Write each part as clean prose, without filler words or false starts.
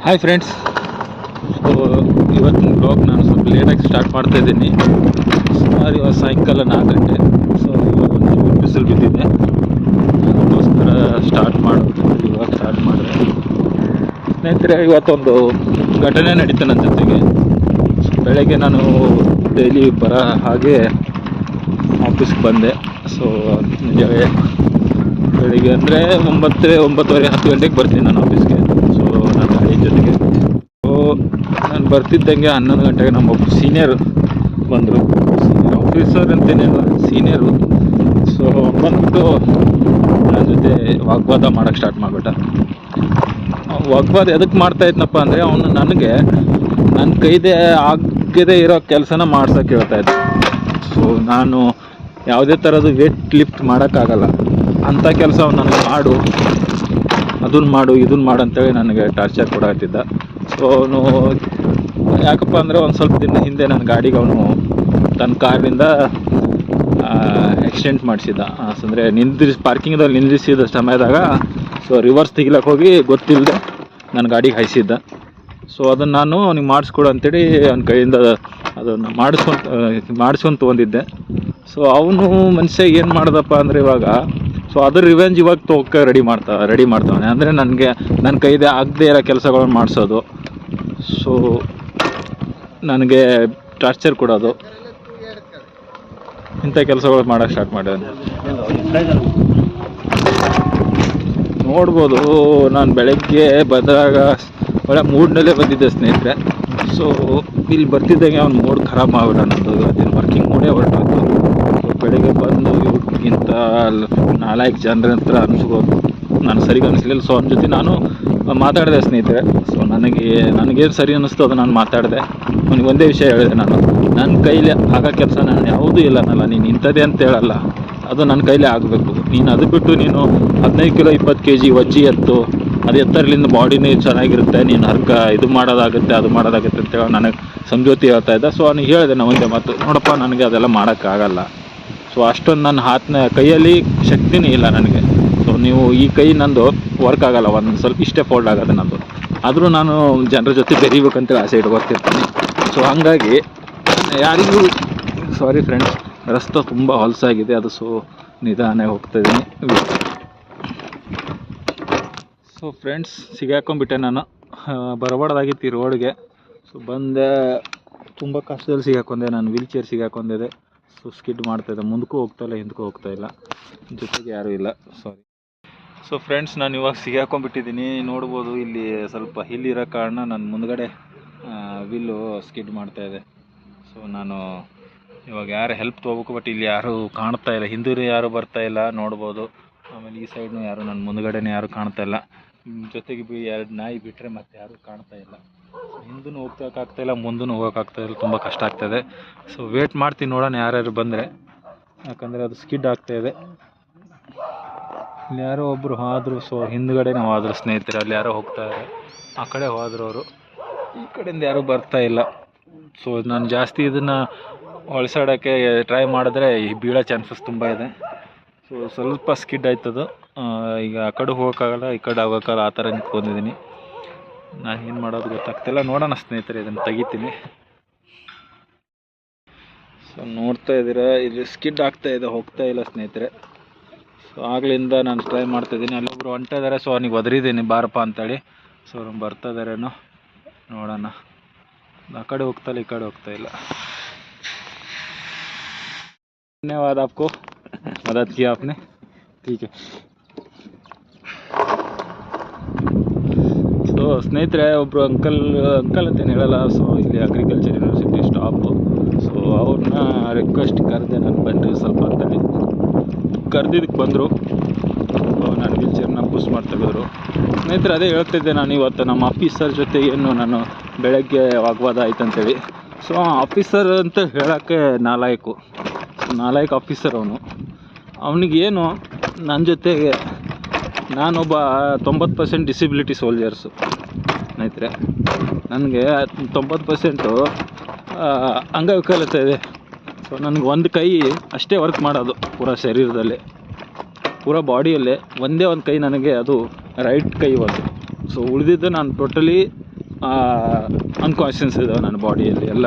Hi friends. So ಇವತ್ತಿನ blog ನಾನು ಸ್ವಲ್ಪ ಲೇಟಾಗಿ ಸ್ಟಾರ್ಟ್ ಮಾಡ್ತಾ ಇದ್ದೀನಿ. ಸುಮಾರು ಇವತ್ತು ಸಾಯಂಕಾಲ 4 ಗಂಟೆ. ಸೊ ಒಂದು ಬಿಸಿಲು ಬಿದ್ದಿದೆ, ಅದಕ್ಕೋಸ್ಕರ ಇವಾಗ ಸ್ಟಾರ್ಟ್ ಮಾಡಿದೆ. ಸ್ನೇಹಿತರೆ, ಇವತ್ತೊಂದು ಘಟನೆ ನಡೀತು ನನ್ನ ಜೊತೆಗೆ. ಬೆಳಗ್ಗೆ ನಾನು ಡೈಲಿ ಹಾಗೆ ಆಫೀಸ್ಗೆ ಬಂದೆ. ಸೊ ನಿಜವೇ ಬೆಳಿಗ್ಗೆ ಅಂದರೆ 9:30 10 ಗಂಟೆಗೆ ಬರ್ತೀನಿ ನಾನು ಆಫೀಸ್ಗೆ. ಸೊ ನನ್ನ ಗಾಡಿ ಜೊತೆಗೆ. ಸೊ ನಾನು ಬರ್ತಿದ್ದಂಗೆ 11 ಗಂಟೆಗೆ ನಮ್ಮೊಬ್ಬ ಸೀನಿಯರ್ ಬಂದರು. ಸೀನಿಯರ್ ಆಫೀಸರ್ ಅಂತೇನೇನು, ಸೀನಿಯರು. ಸೊ ಬಂದ್ಬಿಟ್ಟು ನನ್ನ ಜೊತೆ ವಾಗ್ವಾದ ಮಾಡೋಕ್ಕೆ ಸ್ಟಾರ್ಟ್ ಮಾಡಿಬಿಟ್ಟ. ವಾಗ್ವಾದ ಎದಕ್ಕೆ ಮಾಡ್ತಾ ಇದ್ನಪ್ಪ ಅಂದರೆ, ಅವನು ನನಗೆ ನನ್ನ ಕೈದೇ ಆಗದೇ ಇರೋ ಕೆಲಸನ ಮಾಡ್ಸೋಕ್ಕೆ ಹೇಳ್ತಾ ಇದ್ದ. ಸೊ ನಾನು ಯಾವುದೇ ಥರದ್ದು ವೇಟ್ ಲಿಫ್ಟ್ ಮಾಡೋಕ್ಕಾಗಲ್ಲ ಅಂಥ ಕೆಲಸ ಅವ್ನು ನನಗೆ ಅದನ್ನು ಮಾಡು ಇದನ್ನು ಮಾಡು ಅಂತೇಳಿ ನನಗೆ ಟಾರ್ಚರ್ ಕೊಡಾಗ್ತಿದ್ದ. ಸೊ ಅವನು ಯಾಕಪ್ಪ ಅಂದರೆ, ಒಂದು ಸ್ವಲ್ಪ ದಿನ ಹಿಂದೆ ನನ್ನ ಗಾಡಿಗೆ ಅವನು ತನ್ನ ಕಾರಿಂದ ಎಕ್ಸ್ಟೆಂಟ್ ಮಾಡಿಸಿದ್ದ. ಅಂದರೆ ಪಾರ್ಕಿಂಗ್ದಲ್ಲಿ ನಿಂದಿಸಿದ ಸಮಯದಾಗ ಸೊ ರಿವರ್ಸ್ ತೆಗಿಲಕ್ಕೆ ಹೋಗಿ ಗೊತ್ತಿಲ್ಲದೆ ನನ್ನ ಗಾಡಿಗೆ ಹಾಯಿಸಿದ್ದ. ಸೊ ಅದನ್ನು ನಾನು ಅವ್ನಿಗೆ ಮಾಡಿಸ್ಕೊಡು ಅಂತೇಳಿ ಅವನ ಕೈಯಿಂದ ಅದನ್ನು ಮಾಡಿಸ್ಕೊಂತ ತೊಗೊಂಡಿದ್ದೆ. ಸೊ ಅವನು ಮನುಷ್ಯ ಏನು ಮಾಡ್ದಪ್ಪ ಅಂದರೆ, ಇವಾಗ ಸೊ ಅದ್ರ ರಿವೆಂಜ್ ಇವಾಗ ತೊಗೊಕ್ಕೆ ರೆಡಿ ಮಾಡ್ತಾವನೆ. ಅಂದರೆ ನನ್ನ ಕೈದೆ ಆಗದೆ ಇರೋ ಕೆಲಸಗಳನ್ನ ಮಾಡಿಸೋದು, ಸೊ ನನಗೆ ಟಾರ್ಚರ್ ಕೊಡೋದು, ಇಂಥ ಕೆಲಸಗಳು ಮಾಡೋಕ್ಕೆ ಸ್ಟಾರ್ಟ್ ಮಾಡಿದ್ದಾನೆ. ನೋಡ್ಬೋದು, ನಾನು ಬೆಳಗ್ಗೆ ಬಂದಾಗ ಒಳ್ಳೆ ಮೂಡ್ನಲ್ಲೇ ಬಂದಿದ್ದೆ ಸ್ನೇಹಿತರೆ. ಸೊ ಇಲ್ಲಿ ಬರ್ತಿದ್ದಂಗೆ ಅವ್ನು ಮೂಡ್ ಖರಾಬ್ ಮಾಡಿಬಿಡ. ನಂದು ಇವತ್ತಿನ ವರ್ಕಿಂಗ್ ಮೂಡೇ ಹೊರಟೋಯ್ತು. ಬೆಳಗ್ಗೆ ಬಂದು ಇಂಥ 4 ಜನರ ಹತ್ರ ಅನಿಸ್ಬೋದು, ನಾನು ಸರಿಗೆ ಅನಿಸ್ಲಿಲ್ಲ. ಸೊ ಅವನ ಜೊತೆ ನಾನು ಮಾತಾಡಿದೆ ಸ್ನೇಹಿತರೆ. ಸೊ ನನಗೇನು ಸರಿ ಅನ್ನಿಸ್ತು ಅದು ನಾನು ಮಾತಾಡಿದೆ. ಅವನಿಗೆ ಒಂದೇ ವಿಷಯ ಹೇಳಿದೆ, ನನ್ನ ಕೈಲಿ ಆಗೋ ಕೆಲಸ ನಾನು ಯಾವುದೂ ಇಲ್ಲನಲ್ಲ, ನೀನು ಇಂಥದ್ದೇ ಅಂತ ಹೇಳಲ್ಲ, ಅದು ನನ್ನ ಕೈಲೇ ಆಗಬೇಕು. ನೀನು ಅದು ಬಿಟ್ಟು ನೀನು 15 ಕಿಲೋ 20 kg ವಜ್ಜಿ ಎತ್ತು, ಅದು ಎತ್ತರಲಿಂದ ಬಾಡಿನೇ ಚೆನ್ನಾಗಿರುತ್ತೆ, ನೀನು ಇದು ಮಾಡೋದಾಗುತ್ತೆ ಅದು ಮಾಡೋದಾಗುತ್ತೆ ಅಂತೇಳಿ ನನಗೆ ಸಂಜೋತಿ ಹೇಳ್ತಾ ಇದ್ದ. ಸೊ ಅವನಿಗೆ ಹೇಳಿದೆ ನಾನು ಒಂದೇ ಮಾತು, ನೋಡಪ್ಪ ನನಗೆ ಅದೆಲ್ಲ ಮಾಡೋಕ್ಕಾಗಲ್ಲ. ಸೊ ಅಷ್ಟೊಂದು ನನ್ನ ಕೈಯಲ್ಲಿ ಶಕ್ತಿನೇ ಇಲ್ಲ ನನಗೆ. ಸೊ ನೀವು ಈ ಕೈ ನಂದು ವರ್ಕ್ ಆಗೋಲ್ಲ, ಒಂದು ಸ್ವಲ್ಪ ಇಷ್ಟೇ ಫೋಲ್ಡ್ ಆಗೋದು ನಂದು. ಆದರೂ ನಾನು ಜನರ ಜೊತೆ ಬೆರಿಬೇಕಂತೇಳಿ ಆಸೆ ಇಟ್ಕೊತಿರ್ತೀನಿ. ಸೊ ಹಾಗಾಗಿ ಯಾರಿಗೂ ಸಾರಿ ಫ್ರೆಂಡ್ಸ್, ರಸ್ತೆ ತುಂಬ ಹೊಲಸಾಗಿದೆ, ಅದು ಸೊ ನಿಧಾನ ಹೋಗ್ತಾಯಿದ್ದೀನಿ. ಸೊ ಫ್ರೆಂಡ್ಸ್, ಸಿಗಾಕೊಂಡ್ಬಿಟ್ಟೆ ನಾನು, ಬರಬಾರ್ದಾಗಿತ್ತು ಈ ರೋಡ್ಗೆ. ಸೊ ಬಂದೆ, ತುಂಬ ಕಷ್ಟದಲ್ಲಿ ಸಿಗಾಕೊಂಡೆ. ನಾನು ವೀಲ್ ಚೇರ್ ಸಿಗಾಕೊಂಡಿದ್ದೆ. ಸೊ ಸ್ಕಿಡ್ ಮಾಡ್ತಾಯಿದ್ದೆ, ಮುಂದಕ್ಕೂ ಹೋಗ್ತಾಯಿಲ್ಲ ಹಿಂದಕ್ಕೂ ಹೋಗ್ತಾಯಿಲ್ಲ, ಜೊತೆಗೆ ಯಾರೂ ಇಲ್ಲ, ಸಾರಿ. ಸೊ ಫ್ರೆಂಡ್ಸ್, ನಾನು ಇವಾಗ ಸಿಗಾಕೊಂಡ್ಬಿಟ್ಟಿದ್ದೀನಿ. ನೋಡ್ಬೋದು, ಇಲ್ಲಿ ಸ್ವಲ್ಪ ಹಿಲ್ ಇರೋ ಕಾರಣ ನನ್ನ ಮುಂದ್ಗಡೆ ವೀಲು ಸ್ಕಿಡ್ ಮಾಡ್ತಾಯಿದೆ. ಸೊ ನಾನು ಇವಾಗ ಯಾರು ಹೆಲ್ಪ್ ತೊಗೋಬೇಕು, ಬಟ್ ಇಲ್ಲಿ ಯಾರೂ ಕಾಣ್ತಾಯಿಲ್ಲ, ಹಿಂದೂ ಯಾರೂ ಬರ್ತಾಯಿಲ್ಲ ನೋಡ್ಬೋದು. ಆಮೇಲೆ ಈ ಸೈಡ್ನೂ ಯಾರು, ನನ್ನ ಮುಂದ್ಗಡೆನೇ ಯಾರೂ ಕಾಣ್ತಾಯಿಲ್ಲ. ಜೊತೆಗೆ 2 ನಾಯಿ ಬಿಟ್ಟರೆ ಮತ್ತೆ ಯಾರೂ ಕಾಣ್ತಾಯಿಲ್ಲ. ಹಿಂದೂ ಹೋಗ್ತಕ್ಕಾಗ್ತಾಯಿಲ್ಲ, ಮುಂದೂ ಹೋಗೋಕ್ಕಾಗ್ತಾಯಿಲ್ಲ, ತುಂಬ ಕಷ್ಟ ಆಗ್ತಾಯಿದೆ. ಸೊ ವೇಟ್ ಮಾಡ್ತೀನಿ, ನೋಡೋಣ ಯಾರ್ಯಾರು ಬಂದರೆ, ಯಾಕಂದರೆ ಅದು ಸ್ಕಿಡ್ ಆಗ್ತಾಯಿದೆ. ಇಲ್ಲಿ ಯಾರೋ ಒಬ್ಬರು ಹೋದರು. ಸೊ ಹಿಂದ್ಗಡೆ ನಾವು ಹೋದ್ರು ಸ್ನೇಹಿತರೆ, ಅಲ್ಲಿ ಯಾರೋ ಹೋಗ್ತಾಯಿದ್ದಾರೆ, ಆ ಕಡೆ ಹೋದ್ರು ಅವರು, ಈ ಕಡೆಯಿಂದ ಯಾರೂ ಬರ್ತಾಯಿಲ್ಲ. ಸೊ ನಾನು ಜಾಸ್ತಿ ಇದನ್ನು ಹೊಳ್ಸಾಡೋಕ್ಕೆ ಟ್ರೈ ಮಾಡಿದ್ರೆ ಬೀಳೋ ಚಾನ್ಸಸ್ ತುಂಬ ಇದೆ. ಸೊ ಸ್ವಲ್ಪ ಸ್ಕಿಡ್ ಆಯ್ತದು. ಈಗ ಆ ಕಡೆ ಹೋಗೋಕ್ಕಾಗಲ್ಲ, ಈ ಕಡೆ ಹೋಗೋಕ್ಕಾಗಲ್ಲ, ಆ ಥರ ನಿಂತ್ಕೊಂಡಿದ್ದೀನಿ. ನಾನು ಏನು ಮಾಡೋದು ಗೊತ್ತಾಗ್ತಿಲ್ಲ. ನೋಡೋಣ ಸ್ನೇಹಿತರೆ, ಇದನ್ನು ತೆಗಿತೀನಿ. ಸೊ ನೋಡ್ತಾ ಇದ್ದೀರಾ, ಇಲ್ಲಿ ಸ್ಕಿಡ್ ಆಗ್ತಾಯಿದೆ, ಹೋಗ್ತಾ ಇಲ್ಲ ಸ್ನೇಹಿತರೆ. ಸೊ ಆಗ್ಲಿಂದ ನಾನು ಟ್ರೈ ಮಾಡ್ತಾಯಿದ್ದೀನಿ. ಅಲ್ಲೊಬ್ರು ಹೊಂಟ ಇದ್ದಾರೆ. ಸೊ ಅವನಿಗೆ ಒದರಿದ್ದೀನಿ ಬಾರಪ್ಪ ಅಂತೇಳಿ. ಸೊ ಅವ್ರು ಬರ್ತಾ ಇದ್ದಾರೇನೋ, ನೋಡೋಣ. ಆ ಕಡೆ ಹೋಗ್ತಾಯಿಲ್ಲ, ಈ ಕಡೆ ಹೋಗ್ತಾಯಿಲ್ಲ. ಧನ್ಯವಾದ आपको, मदद किया आपने, ठीक है. ಸೊ ಸ್ನೇಹಿತರೆ, ಒಬ್ಬರು ಅಂಕಲ್ ಅಂತೇನು ಹೇಳಲ್ಲ. ಸೊ ಇಲ್ಲಿ ಅಗ್ರಿಕಲ್ಚರ್ ಯೂನಿವರ್ಸಿಟಿ ಸ್ಟಾಫು. ಸೊ ಅವ್ರನ್ನ ರಿಕ್ವೆಸ್ಟ್ ಕರೆದೆ, ನಾನು ಬನ್ನಿರಿ ಸ್ವಲ್ಪ ಅಂತೇಳಿ. ಕರೆದಿದ್ದಕ್ಕೆ ಬಂದರು. ನಾನು ವೀಲ್ ಚೇರ್ನ ಪುಷ್ ಮಾಡಿ ತೆಗೆದ್ರು. ಸ್ನೇಹಿತರೆ, ಅದೇ ಹೇಳ್ತಿದ್ದೆ ನಾನು, ಇವತ್ತು ನಮ್ಮ ಆಫೀಸರ್ ಜೊತೆ ಏನು ನಾನು ಬೆಳಗ್ಗೆ ವಾಗ್ವಾದ ಆಯ್ತು ಅಂತೇಳಿ. ಸೊ ಆಫೀಸರ್ ಅಂತ ಹೇಳೋಕ್ಕೆ ನಾಲಾಯಕು ಆಫೀಸರ್ ಅವನಿಗೇನು ನನ್ನ ಜೊತೆಗೆ, ನಾನೊಬ್ಬ 90% ಡಿಸಬಿಲಿಟಿ ಸೋಲ್ಜರ್ಸು ಸ್ನೇಹಿತರೆ. ನನಗೆ 90% ಅಂಗವಿಕಲತೆ ಇದೆ. ಸೊ ನನಗೆ ಒಂದು ಕೈ ಅಷ್ಟೇ ವರ್ಕ್ ಮಾಡೋದು ಪೂರಾ ಶರೀರದಲ್ಲಿ, ಪೂರಾ ಬಾಡಿಯಲ್ಲೇ ಒಂದೇ ಒಂದು ಕೈ ನನಗೆ, ಅದು ರೈಟ್ ಕೈ ಒಂದು. ಸೊ ಉಳಿದಿದ್ದು ನಾನು ಟೋಟಲಿ ಅನ್ಕಾನ್ಷಿಯಸ್ ಇದ್ದಾವೆ ನನ್ನ ಬಾಡಿಯಲ್ಲಿ ಎಲ್ಲ.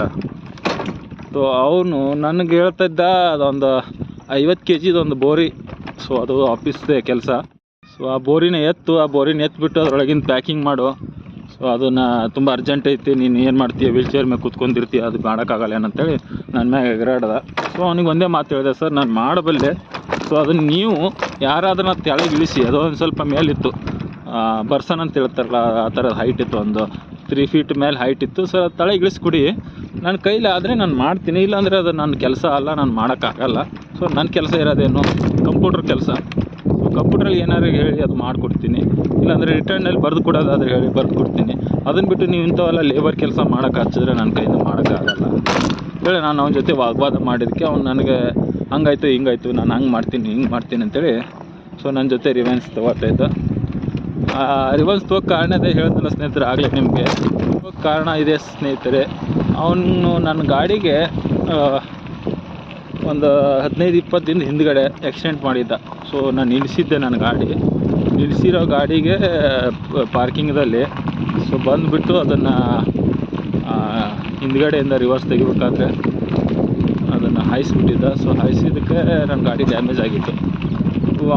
ಸೊ ಅವನು ನನಗೆ ಹೇಳ್ತಾ ಇದ್ದ ಅದೊಂದು 50 kg ಒಂದು ಬೋರಿ. ಸೊ ಅದು ಆಫೀಸ್ದೇ ಕೆಲಸ. ಸೊ ಆ ಬೋರಿನ ಎತ್ಬಿಟ್ಟು ಅದರೊಳಗಿನ ಪ್ಯಾಕಿಂಗ್ ಮಾಡು. ಸೊ ಅದನ್ನು ತುಂಬ ಅರ್ಜೆಂಟ್ ಐತಿ, ನೀನು ಏನು ಮಾಡ್ತೀಯ, ವೀಲ್ ಚೇರ್ ಮೇಲೆ ಕೂತ್ಕೊಂಡಿರ್ತೀಯ, ಅದು ಮಾಡೋಕ್ಕಾಗಲ್ಲ ಏನಂತೇಳಿ ನನ್ನ ಮ್ಯಾಗ ಎಗರಾಡ್ದ. ಸೊ ಅವನಿಗೆ ಒಂದೇ ಮಾತು ಹೇಳಿದೆ, ಸರ್ ನಾನು ಮಾಡಬಲ್ಲೆ. ಸೊ ಅದನ್ನು ನೀವು ಯಾರಾದ್ರೂ ತೆಳಗೆ ಇಳಿಸಿ, ಅದು ಒಂದು ಸ್ವಲ್ಪ ಮೇಲಿತ್ತು, ಬರ್ಸನ್ ಅಂತ ಹೇಳ್ತಾರಲ್ಲ ಆ ಥರದ ಹೈಟ್ ಇತ್ತು, ಒಂದು 3 feet ಮೇಲೆ ಹೈಟ್ ಇತ್ತು. ಸೊ ತಳಗೆ ಇಳಿಸ್ಕೊಡಿ, ನನ್ನ ಕೈಲಿ ಆದರೆ ನಾನು ಮಾಡ್ತೀನಿ, ಇಲ್ಲಾಂದರೆ ಅದು ನನ್ನ ಕೆಲಸ ಅಲ್ಲ, ನಾನು ಮಾಡೋಕ್ಕಾಗಲ್ಲ. ಸೊ ನನ್ನ ಕೆಲಸ ಇರೋದೇನು ಕಂಪ್ಯೂಟರ್ ಕೆಲಸ. ಸೊ ಕಂಪ್ಯೂಟ್ರಲ್ಲಿ ಏನಾದ್ರು ಹೇಳಿ ಅದು ಮಾಡಿಕೊಡ್ತೀನಿ, ಇಲ್ಲಾಂದರೆ ರಿಟರ್ನಲ್ಲಿ ಬರೆದು ಕೊಡೋದಾದ್ರೆ ಹೇಳಿ ಬರೆದು ಕೊಡ್ತೀನಿ. ಅದನ್ನು ಬಿಟ್ಟು ನೀವು ಇಂಥವೆಲ್ಲ ಲೇಬರ್ ಕೆಲಸ ಮಾಡೋಕ್ಕೆ ಹಚ್ಚಿದ್ರೆ ನನ್ನ ಕೈಯಿಂದ ಮಾಡೋಕ್ಕಾಗಲ್ಲ ಹೇಳಿ ನಾನು ಅವನ ಜೊತೆ ವಾಗ್ವಾದ ಮಾಡಿದ್ದಕ್ಕೆ ಅವ್ನು ನನಗೆ ಹಂಗಾಯ್ತು ಹಿಂಗಾಯ್ತು, ನಾನು ಹಂಗೆ ಮಾಡ್ತೀನಿ ಹಿಂಗೆ ಮಾಡ್ತೀನಿ ಅಂತೇಳಿ ಸೊ ನನ್ನ ಜೊತೆ ರಿವೆನ್ಸ್ ತೊಗೋತಾ ಇದ್ದ. ರಿವನ್ಸ್ ತೊಗೋಕ್ಕೆ ಕಾರಣ ಇದೆ ಹೇಳ್ದಲ್ಲ ಸ್ನೇಹಿತರೆ ಆಗಲೇ ನಿಮಗೆ. ಕಾರಣ ಇದೆ ಸ್ನೇಹಿತರೆ, ಅವನು ನನ್ನ ಗಾಡಿಗೆ ಒಂದು 15-20 ದಿನದ ಹಿಂದ್ಗಡೆ ಆಕ್ಸಿಡೆಂಟ್ ಮಾಡಿದ್ದ. ಸೊ ನಾನು ನಿಲ್ಲಿಸಿದ್ದೆ ನನ್ನ ಗಾಡಿ, ನಿಲ್ಲಿಸಿರೋ ಗಾಡಿಗೆ ಪಾರ್ಕಿಂಗ್ದಲ್ಲಿ ಸೊ ಬಂದುಬಿಟ್ಟು ಅದನ್ನು ಹಿಂದ್ಗಡೆಯಿಂದ ರಿವರ್ಸ್ ತೆಗಿಬೇಕಾದ್ರೆ ಅದನ್ನು ಹಾಯಿಸ್ಬಿಟ್ಟಿದ್ದ. ಸೊ ಹಾಯಿಸಿದ್ದಕ್ಕೆ ನನ್ನ ಗಾಡಿ ಡ್ಯಾಮೇಜ್ ಆಗಿತ್ತು.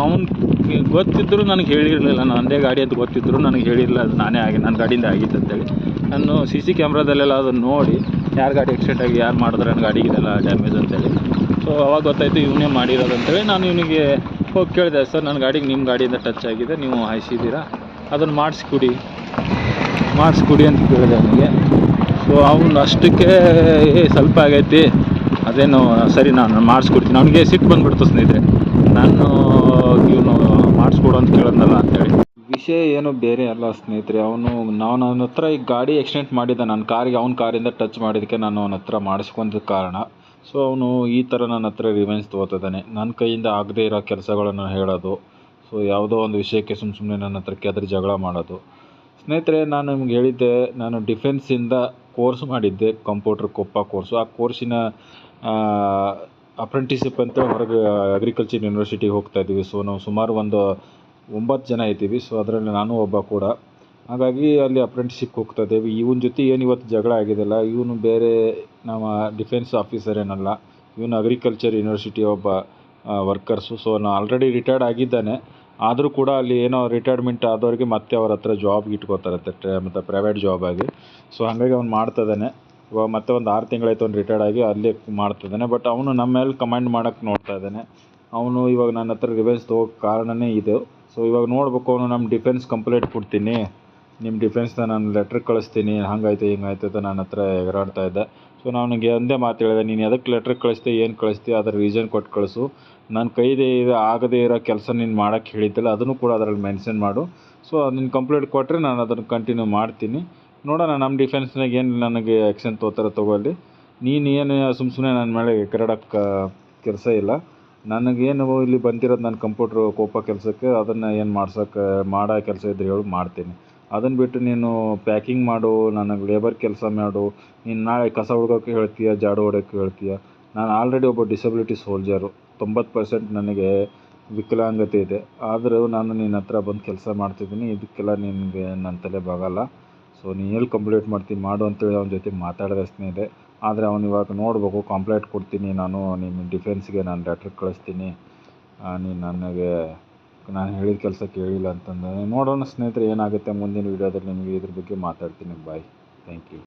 ಅವ್ನಿಗೆ ಗೊತ್ತಿದ್ದರೂ ನನಗೆ ಹೇಳಿರಲಿಲ್ಲ, ನನ್ನದೇ ಗಾಡಿ ಅಂತ ಗೊತ್ತಿದ್ದರೂ ನನಗೆ ಹೇಳಿರಲಿಲ್ಲ ಅದು ನನ್ನ ಗಾಡಿಯಿಂದ ಆಗಿತ್ತು ಅಂತೇಳಿ. ನಾನು CC ಕ್ಯಾಮ್ರಾದಲ್ಲೆಲ್ಲ ಅದನ್ನು ನೋಡಿ ಯಾರು ಗಾಡಿ ಆಕ್ಸಿಡೆಂಟ್ ಆಗಿ ಯಾರು ಮಾಡಿದ್ರೆ ನನ್ನ ಗಾಡಿಗೆಲ್ಲ ಡ್ಯಾಮೇಜ್ ಅಂತೇಳಿ. ಸೊ ಅವಾಗ ಗೊತ್ತಾಯಿತು ಇವನೇ ಮಾಡಿರೋದು ಅಂತೇಳಿ. ನಾನು ಇವನಿಗೆ ಹೋಗಿ ಕೇಳಿದೆ, ಸರ್ ನನ್ನ ಗಾಡಿಗೆ ನಿಮ್ಮ ಗಾಡಿಯಿಂದ ಟಚ್ ಆಗಿದೆ, ನೀವು ಹಾಯಿಸಿದ್ದೀರಾ, ಅದನ್ನು ಮಾಡಿಸ್ಕೊಡಿ ಅಂತ ಕೇಳಿದೆ ಅವನಿಗೆ. ಸೊ ಅವನು ಅಷ್ಟಕ್ಕೆ ಸ್ವಲ್ಪ ಆಗೈತಿ, ಅದೇನು ಸರಿ ನಾನು ಮಾಡಿಸ್ಕೊಡ್ತೀನಿ. ಅವನಿಗೆ ಸಿಟ್ಟು ಬಂದುಬಿಡ್ತು ಸ್ನೇಹಿತರೆ, ನಾನು ಇವನು ಮಾಡಿಸ್ಕೊಡು ಅಂತ ಕೇಳಿದ್ನಲ್ಲ ಅಂತೇಳಿ. ವಿಷಯ ಏನು ಬೇರೆ ಅಲ್ಲ ಸ್ನೇಹಿತರೆ, ನನ್ನ ಹತ್ರ ಈ ಗಾಡಿ ಆಕ್ಸಿಡೆಂಟ್ ಮಾಡಿದ್ದ, ನನ್ನ ಕಾರಿಗೆ ಅವ್ನ ಕಾರಿಂದ ಟಚ್ ಮಾಡಿದ್ದಕ್ಕೆ ನಾನು ಅವನ ಹತ್ರ ಮಾಡಿಸ್ಕೊಂಡ ಕಾರಣ. ಸೊ ಅವನು ಈ ಥರ ನನ್ನ ಹತ್ರ ರಿವೆನ್ಸ್ ತೊಗೋತಿದ್ದಾನೆ, ನನ್ನ ಕೈಯಿಂದ ಆಗದೇ ಇರೋ ಕೆಲಸಗಳನ್ನು ಹೇಳೋದು. ಸೊ ಯಾವುದೋ ಒಂದು ವಿಷಯಕ್ಕೆ ಸುಮ್ಮನೆ ನನ್ನ ಹತ್ರ ಕೆದರಿ ಜಗಳ ಮಾಡೋದು. ಸ್ನೇಹಿತರೆ ನಾನು ನಿಮ್ಗೆ ಹೇಳಿದ್ದೆ, ನಾನು ಡಿಫೆನ್ಸಿಂದ ಕೋರ್ಸ್ ಮಾಡಿದ್ದೆ, ಕಂಪ್ಯೂಟರ್ ಕೊಪ್ಪ ಕೋರ್ಸು. ಆ ಕೋರ್ಸಿನ ಅಪ್ರೆಂಟಿಸ್ಶಿಪ್ ಅಂತ ಹೊರಗೆ ಅಗ್ರಿಕಲ್ಚರ್ ಯೂನಿವರ್ಸಿಟಿಗೆ ಹೋಗ್ತಾಯಿದ್ದೀವಿ. ಸೊ ನಾವು ಸುಮಾರು ಒಂದು 9 ಜನ ಇದ್ದೀವಿ. ಸೊ ಅದರಲ್ಲಿ ನಾನು ಒಬ್ಬ ಕೂಡ. ಹಾಗಾಗಿ ಅಲ್ಲಿ ಅಪ್ರೆಂಟಿಸ್ಶಿಪ್ ಹೋಗ್ತಾ ಇದ್ದೇವೆ. ಇವನ ಜೊತೆ ಏನು ಇವತ್ತು ಜಗಳ ಆಗಿದೆಯಲ್ಲ, ಇವನು ಬೇರೆ ನಮ್ಮ ಡಿಫೆನ್ಸ್ ಆಫೀಸರ್ ಏನಲ್ಲ, ಇವನು ಅಗ್ರಿಕಲ್ಚರ್ ಯೂನಿವರ್ಸಿಟಿ ಒಬ್ಬ ವರ್ಕರ್ಸು. ಸೊ ನಾನು ಆಲ್ರೆಡಿ ರಿಟೈರ್ಡ್ ಆಗಿದ್ದಾನೆ, ಆದರೂ ಕೂಡ ಅಲ್ಲಿ ಏನೋ ರಿಟೈರ್ಮೆಂಟ್ ಆದವ್ರಿಗೆ ಮತ್ತೆ ಅವ್ರ ಹತ್ರ ಜಾಬ್ಗೆ ಇಟ್ಕೋತಾರತ್ತೆ, ಮತ್ತು ಪ್ರೈವೇಟ್ ಜಾಬ್ ಆಗಿ. ಸೊ ಹಾಗಾಗಿ ಅವ್ನು ಮಾಡ್ತಾಯಿದ್ದಾನೆ. ಇವಾಗ ಮತ್ತೆ ಒಂದು 6 ತಿಂಗಳಾಯ್ತು ಅವ್ನು ರಿಟೈರ್ಡ್ ಆಗಿ ಅಲ್ಲೇ ಮಾಡ್ತಿದ್ದಾನೆ. ಬಟ್ ಅವನು ನಮ್ಮ ಮೇಲೆ ಕಮಾಂಡ್ ಮಾಡೋಕ್ಕೆ ನೋಡ್ತಾ ಇದ್ದಾನೆ. ಅವನು ಇವಾಗ ನನ್ನ ಹತ್ರ ರಿವೆನ್ಸ್ ತೊಗೋಕ್ಕೆ ಕಾರಣನೇ ಇದು. ಸೊ ಇವಾಗ ನೋಡ್ಬೇಕು, ಅವನು ನಮ್ಮ ಡಿಫೆನ್ಸ್ ಕಂಪ್ಲೇಂಟ್ ಕೊಡ್ತೀನಿ, ನಿಮ್ಮ ಡಿಫೆನ್ಸ್ನ ನಾನು ಲೆಟ್ರ್ ಕಳಿಸ್ತೀನಿ, ಹಂಗಾಯ್ತು ಹಿಂಗಾಯ್ತು ಅಂತ ನನ್ನ ಹತ್ರ ಎಗರಾಡ್ತಾ ಇದ್ದೆ. ಸೊ ನನಗೆ ಒಂದೇ ಮಾತು ಹೇಳಿದೆ, ನೀನು ಎದಕ್ಕೆ ಲೆಟ್ರ್ ಕಳಿಸ್ತೀಯ, ಏನು ಕಳಿಸ್ತೀಯ ಅದರ ರೀಸನ್ ಕೊಟ್ಟು ಕಳಿಸು. ನನ್ನ ಕೈದೇ ಆಗದೇ ಇರೋ ಕೆಲಸ ನೀನು ಮಾಡೋಕ್ಕೆ ಹೇಳಿದ್ದಲ್ಲ ಅದನ್ನು ಕೂಡ ಅದರಲ್ಲಿ ಮೆನ್ಷನ್ ಮಾಡು. ಸೊ ನೀನು ಕಂಪ್ಲೇಂಟ್ ಕೊಟ್ಟರೆ ನಾನು ಅದನ್ನು ಕಂಟಿನ್ಯೂ ಮಾಡ್ತೀನಿ. ನೋಡೋಣ ನಮ್ಮ ಡಿಫೆನ್ಸ್ನಾಗ ಏನು ನನಗೆ ಆ್ಯಕ್ಷನ್ ತೊಗೋತಾರೆ ತೊಗೊಳ್ಳಿ. ನೀನು ಸುಮ್ಮನೆ ನನ್ನ ಮೇಲೆ ಎಗರಾಡೋಕ್ಕೆ ಕೆಲಸ ಇಲ್ಲ. ನನಗೇನು ಇಲ್ಲಿ ಬಂದಿರೋದು ನನ್ನ ಕಂಪ್ಯೂಟ್ರ್ ಕೋಪ ಕೆಲಸಕ್ಕೆ, ಅದನ್ನು ಏನು ಮಾಡೋ ಕೆಲಸ ಇದ್ದರೆ ಹೇಳು ಮಾಡ್ತೀನಿ. ಅದನ್ನು ಬಿಟ್ಟು ನೀನು ಪ್ಯಾಕಿಂಗ್ ಮಾಡು, ನನಗೆ ಲೇಬರ್ ಕೆಲಸ ಮಾಡು, ನೀನು ನಾಳೆ ಕಸ ಹುಡ್ಕೋಕ್ಕೆ ಹೇಳ್ತೀಯ, ಜಾಡು ಹೊಡ್ಯೋಕ್ಕೆ ಹೇಳ್ತೀಯ. ನಾನು ಆಲ್ರೆಡಿ ಒಬ್ಬ ಡಿಸಬಿಲಿಟಿ ಸೋಲ್ಜರು, 90% ನನಗೆ ವಿಕಲಾಂಗತೆ ಇದೆ. ಆದರೂ ನಾನು ನಿನ್ನ ಹತ್ರ ಬಂದು ಕೆಲಸ ಮಾಡ್ತಿದ್ದೀನಿ, ಇದಕ್ಕೆಲ್ಲ ನಿನಗೆ ನನ್ನ ತಲೆ ಬಾಗಲ್ಲ. ಸೊ ನೀನು ಎಲ್ಲಿ ಕಂಪ್ಲೇಂಟ್ ಮಾಡ್ತೀನಿ ಮಾಡು ಅಂತೇಳಿ ಅವನ ಜೊತೆ ಮಾತಾಡಿದೆ ಸ್ನೇಹಿತರೆ. ಆದರೆ ಅವನು ಇವಾಗ ನೋಡಬೇಕು, ಕಂಪ್ಲೇಂಟ್ ಕೊಡ್ತೀನಿ ನಾನು, ನಿಮ್ಮ ಡಿಫೆನ್ಸ್ಗೆ ನಾನು ಲೆಟ್ರ್ ಕಳಿಸ್ತೀನಿ, ನೀನು ನನಗೆ ನಾನು ಹೇಳಿದ ಕೆಲಸ ಕೇಳಿಲ್ಲ ಅಂತಂದರೆ. ನೋಡೋಣ ಸ್ನೇಹಿತರೆ ಏನಾಗುತ್ತೆ ಮುಂದಿನ ವೀಡಿಯೋದಲ್ಲಿ ನಿಮಗೆ ಇದ್ರ ಬಗ್ಗೆ ಮಾತಾಡ್ತೀನಿ. ಬಾಯ್, ಥ್ಯಾಂಕ್ ಯು.